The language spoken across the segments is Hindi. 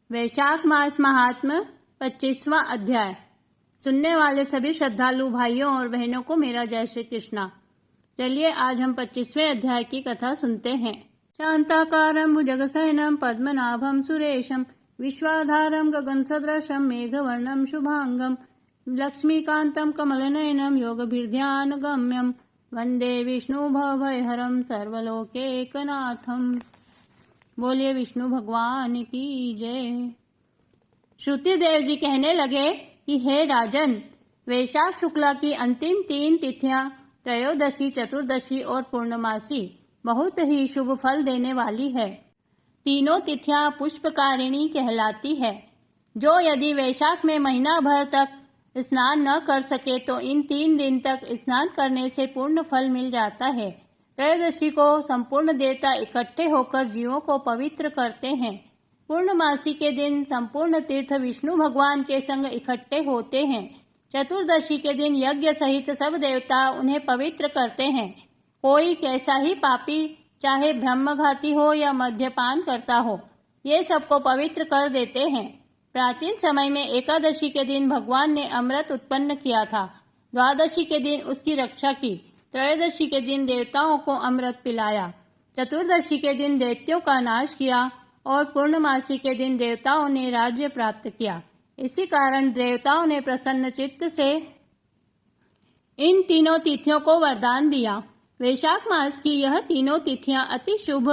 वैशाख मास महात्म्य 25वां अध्याय। सुनने वाले सभी श्रद्धालु भाइयों और बहनों को मेरा जय श्री कृष्णा। चलिए आज हम 25वें अध्याय की कथा सुनते हैं। शांताकारं भुजगशयनं पद्मनाभं सुरेशं विश्वाधारं गगनसदृशं मेघवर्णं शुभांगं लक्ष्मीकान्तं कमलनयनं योगभिर्ध्यानगम्यं वंदे विष्णु भवभयहरं सर्वलोकैकनाथं। बोलिए विष्णु भगवान की जय। श्रुति देव जी कहने लगे कि हे राजन, वैशाख शुक्ला की अंतिम 3 तिथियां त्रयोदशी, चतुर्दशी और पूर्णमासी बहुत ही शुभ फल देने वाली है। तीनों तिथियां पुष्पकारिणी कहलाती है। जो यदि वैशाख में महीना भर तक स्नान न कर सके तो इन 3 दिन तक स्नान करने से पूर्ण फल मिल जाता है। त्रयोदशी को संपूर्ण देवता इकट्ठे होकर जीवों को पवित्र करते हैं। पूर्णमासी के दिन संपूर्ण तीर्थ विष्णु भगवान के संग इकट्ठे होते हैं। चतुर्दशी के दिन यज्ञ सहित सब देवता उन्हें पवित्र करते हैं। कोई कैसा ही पापी, चाहे ब्रह्मघाती हो या मद्यपान करता हो, ये सबको पवित्र कर देते हैं। प्राचीन समय में एकादशी के दिन भगवान ने अमृत उत्पन्न किया था। द्वादशी के दिन उसकी रक्षा की। त्रयोदशी के दिन देवताओं को अमृत पिलाया। चतुर्दशी के दिन दैत्यों का नाश किया और पूर्णमासी के दिन देवताओं ने राज्य प्राप्त किया। इसी कारण देवताओं ने प्रसन्न चित्त से इन तीनों तिथियों को वरदान दिया। वैशाख मास की यह तीनों तिथियां अति शुभ,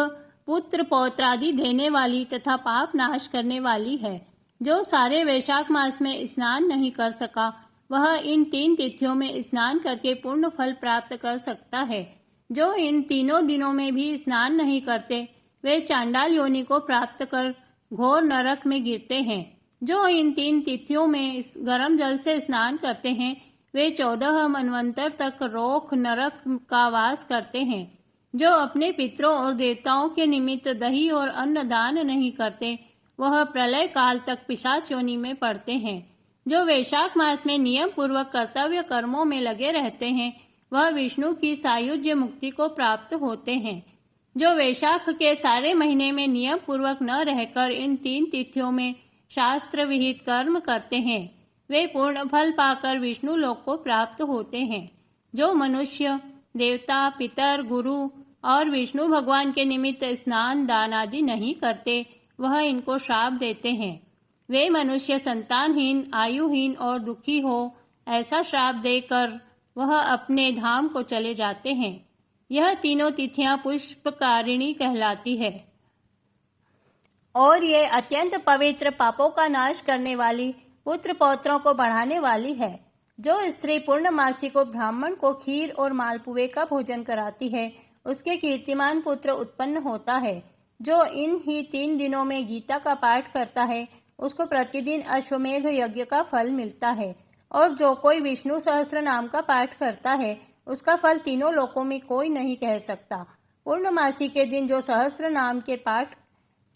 पुत्र पौत्रादि देने वाली तथा पाप नाश करने वाली है। जो सारे वैशाख मास में स्नान नहीं कर सका, वह इन 3 तिथियों में स्नान करके पूर्ण फल प्राप्त कर सकता है। जो इन तीनों दिनों में भी स्नान नहीं करते, वे चांडाल योनि को प्राप्त कर घोर नरक में गिरते हैं। जो इन 3 तिथियों में गर्म जल से स्नान करते हैं, वे 14 मनवंतर तक रोक नरक का वास करते हैं। जो अपने पितरों और देवताओं के निमित्त दही और अन्न दान नहीं करते, वह प्रलय काल तक पिशाच योनि में पड़ते हैं। जो वैशाख मास में नियम पूर्वक कर्तव्य कर्मों में लगे रहते हैं, वह विष्णु की सायुज्य मुक्ति को प्राप्त होते हैं। जो वैशाख के सारे महीने में नियम पूर्वक न रहकर इन 3 तिथियों में शास्त्र विहित कर्म करते हैं, वे पूर्ण फल पाकर विष्णु लोक को प्राप्त होते हैं। जो मनुष्य देवता, पितर, गुरु और विष्णु भगवान के निमित्त स्नान दान आदि नहीं करते, वह इनको श्राप देते हैं। वे मनुष्य संतानहीन, आयुहीन और दुखी हो, ऐसा श्राप देकर वह अपने धाम को चले जाते हैं। यह तीनों तिथियां पुष्पकारिणी कहलाती है और ये अत्यंत पवित्र, पापों का नाश करने वाली, पुत्र पौत्रों को बढ़ाने वाली है। जो स्त्री पूर्णमासी को ब्राह्मण को खीर और मालपुए का भोजन कराती है, उसके कीर्तिमान पुत्र उत्पन्न होता है। जो इन ही 3 दिनों में गीता का पाठ करता है, उसको प्रतिदिन अश्वमेध यज्ञ का फल मिलता है। और जो कोई विष्णु सहस्त्र नाम का पाठ करता है, उसका फल तीनों लोकों में कोई नहीं कह सकता। पूर्णमासी के दिन जो सहस्त्र नाम के पाठ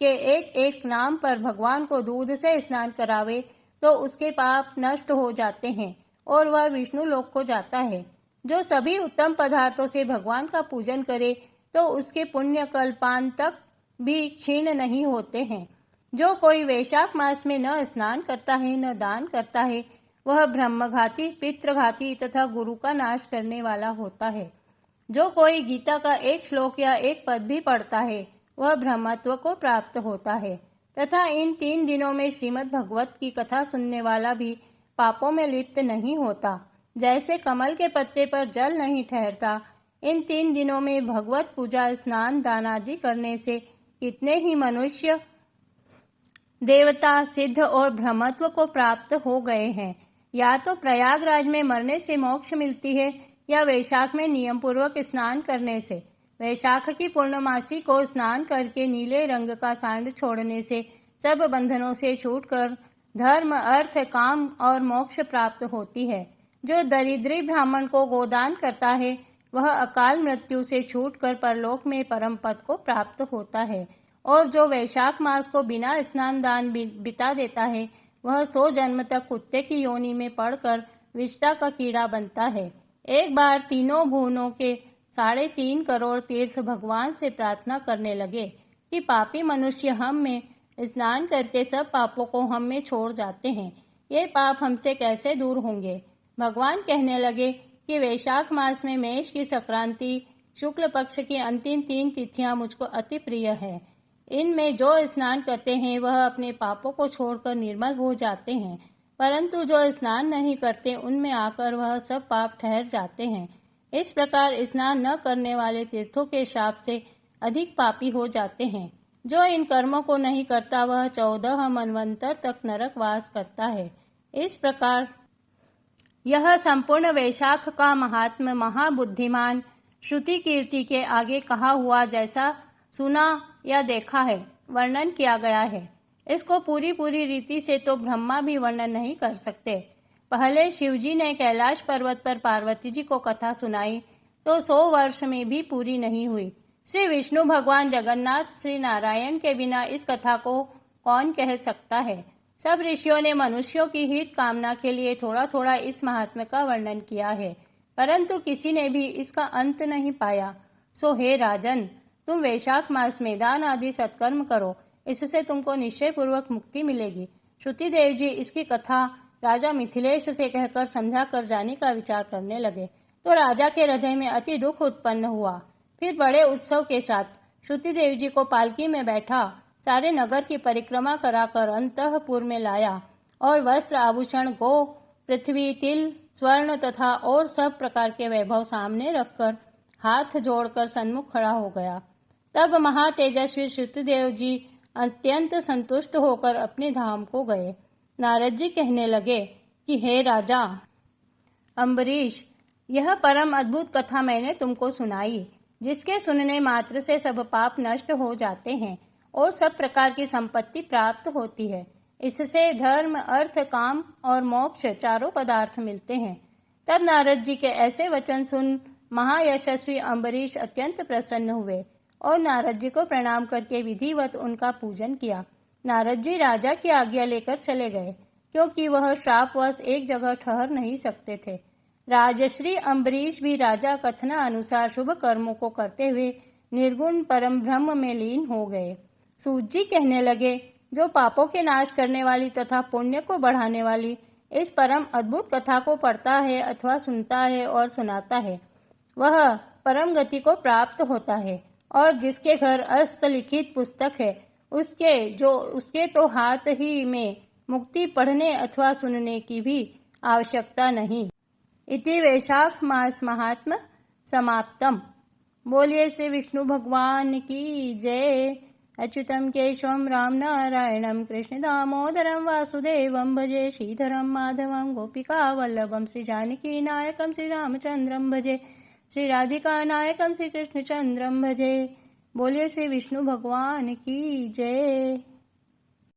के एक एक नाम पर भगवान को दूध से स्नान करावे, तो उसके पाप नष्ट हो जाते हैं और वह विष्णु लोक को जाता है। जो सभी उत्तम पदार्थों से भगवान का पूजन करे, तो उसके पुण्य कल्पांत तक भी क्षीण नहीं होते हैं। जो कोई वैशाख मास में न स्नान करता है, न दान करता है, वह ब्रह्मघाती, पितृघाती तथा गुरु का नाश करने वाला होता है। जो कोई गीता का एक श्लोक या एक पद भी पढ़ता है, वह ब्रह्मत्व को प्राप्त होता है। तथा इन 3 दिनों में श्रीमद् भगवत की कथा सुनने वाला भी पापों में लिप्त नहीं होता। जैसे कमल के पत्ते पर जल नहीं ठहरता, इन 3 दिनों में भगवत पूजा, स्नान दान आदि करने से कितने ही मनुष्य देवता, सिद्ध और ब्रह्मत्व को प्राप्त हो गए हैं। या तो प्रयागराज में मरने से मोक्ष मिलती है, या वैशाख में नियम पूर्वक स्नान करने से। वैशाख की पूर्णमासी को स्नान करके नीले रंग का सांड छोड़ने से सब बंधनों से छूटकर धर्म, अर्थ, काम और मोक्ष प्राप्त होती है। जो दरिद्री ब्राह्मण को गोदान करता है, वह अकाल मृत्यु से छूटकर परलोक में परम पद को प्राप्त होता है। और जो वैशाख मास को बिना स्नान दान बिता देता है, वह 100 जन्म तक कुत्ते की योनि में पड़कर विष्टा का कीड़ा बनता है। एक बार तीनों भुवनों के 3.5 करोड़ तीर्थ भगवान से प्रार्थना करने लगे कि पापी मनुष्य हम में स्नान करके सब पापों को हम में छोड़ जाते हैं। ये पाप हमसे कैसे दूर होंगे? भगवान कहने लगे कि वैशाख मास में मेष की संक्रांति, शुक्ल पक्ष की अंतिम 3 तिथियां मुझको अति प्रिय है। इनमें जो स्नान करते हैं वह अपने पापों को छोड़कर निर्मल हो जाते हैं, परंतु जो स्नान नहीं करते उनमें आकर वह सब पाप ठहर जाते हैं। इस प्रकार स्नान न करने वाले तीर्थों के शाप से अधिक पापी हो जाते हैं। जो इन कर्मों को नहीं करता वह 14 मनवंतर तक नरक वास करता है। इस प्रकार यह संपूर्ण वैशाख का महात्म महाबुद्धिमान श्रुति कीर्ति के आगे कहा हुआ जैसा सुना या देखा है, वर्णन किया गया है। इसको पूरी रीति से तो ब्रह्मा भी वर्णन नहीं कर सकते। पहले शिवजी ने कैलाश पर्वत पर पार्वती जी को कथा सुनाई तो 100 वर्ष में भी पूरी नहीं हुई। श्री विष्णु भगवान जगन्नाथ श्री नारायण के बिना इस कथा को कौन कह सकता है? सब ऋषियों ने मनुष्यों की हित कामना के लिए थोड़ा थोड़ा इस महात्म्य का वर्णन किया है, परंतु किसी ने भी इसका अंत नहीं पाया। सो हे राजन, तुम वैशाख मास में दान आदि सत्कर्म करो, इससे तुमको निश्चय पूर्वक मुक्ति मिलेगी। श्रुति देव जी इसकी कथा राजा मिथिलेश से कहकर समझा कर जाने का विचार करने लगे तो राजा के हृदय में अति दुख उत्पन्न हुआ। फिर बड़े उत्सव के साथ श्रुति देव जी को पालकी में बैठा सारे नगर की परिक्रमा कराकर अंतःपुर में लाया और वस्त्र आभूषण गो पृथ्वी तिल स्वर्ण तथा और सब प्रकार के वैभव सामने रखकर हाथ जोड़कर सन्मुख खड़ा हो गया। तब महातेजस्वी श्रुतिदेव जी अत्यंत संतुष्ट होकर अपने धाम को गए। नारद जी कहने लगे कि हे राजा अम्बरीश, यह परम अद्भुत कथा मैंने तुमको सुनाई, जिसके सुनने मात्र से सब पाप नष्ट हो जाते हैं और सब प्रकार की संपत्ति प्राप्त होती है। इससे धर्म अर्थ काम और मोक्ष चारों पदार्थ मिलते हैं। तब नारद जी के ऐसे वचन सुन महायशस्वी अम्बरीश अत्यंत प्रसन्न हुए और नारद जी को प्रणाम करके विधिवत उनका पूजन किया। नारद जी राजा की आज्ञा लेकर चले गए, क्योंकि वह श्रापवश एक जगह ठहर नहीं सकते थे। राजश्री अम्बरीश भी राजा कथना अनुसार शुभ कर्मों को करते हुए निर्गुण परम ब्रह्म में लीन हो गए। सूत जी कहने लगे, जो पापों के नाश करने वाली तथा पुण्य को बढ़ाने वाली इस परम अद्भुत कथा को पढ़ता है अथवा सुनता है और सुनाता है, वह परम गति को प्राप्त होता है। और जिसके घर हस्त लिखित पुस्तक है उसके तो हाथ ही में मुक्ति पढ़ने अथवा सुनने की भी आवश्यकता नहीं। इति वैशाख मास महात्म समाप्तम। बोलिए श्री विष्णु भगवान की जय। अच्युतम केशवम राम नारायणम कृष्ण दामोदरम वासुदेवम भजे श्रीधरम माधवम गोपिका वल्लभम श्री जानकी नायकम श्री रामचंद्रम भजे श्री राधिका नायकम श्री कृष्णचंद्रम भजे। बोलिए श्री विष्णु भगवान की जय।